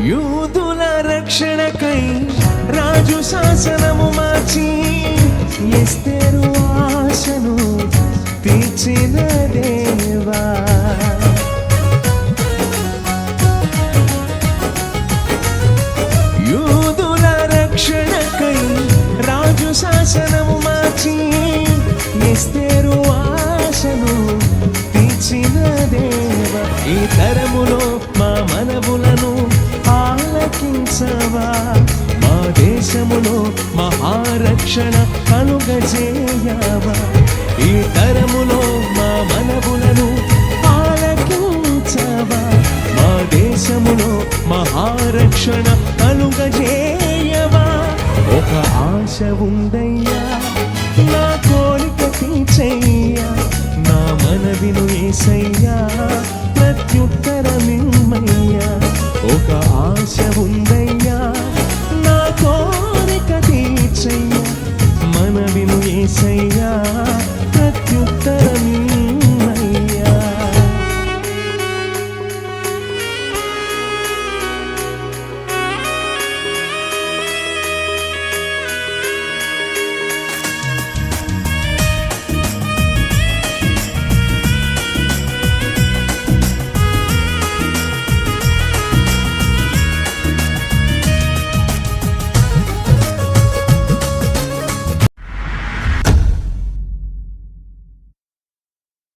యూదుల రక్షణకై రాజు శాసనము మార్చి ఎస్తేరు ఆశను తీర్చిన దేవా. యూదుల రక్షణకై రాజు శాసనము మార్చి ఎస్తేరు ఆశను తీర్చిన దేవా. ఈ తరములో మా మనవులను ఆలకించవా, మా దేశములో మహారక్షణ కలుగజేయవా. ఈ తరములో మా మనవులను ఆలకించవా, మా దేశములో మహారక్షణ కలుగజేయవా. ఒక ఆశ ఉందయ్యా, నా కోరిక తీర్చయ్యా, నా మనవిను యేసయ్యా, ప్రత్యుత్తరమిమ్మయ్యా. ఒక ఆశ ఉంది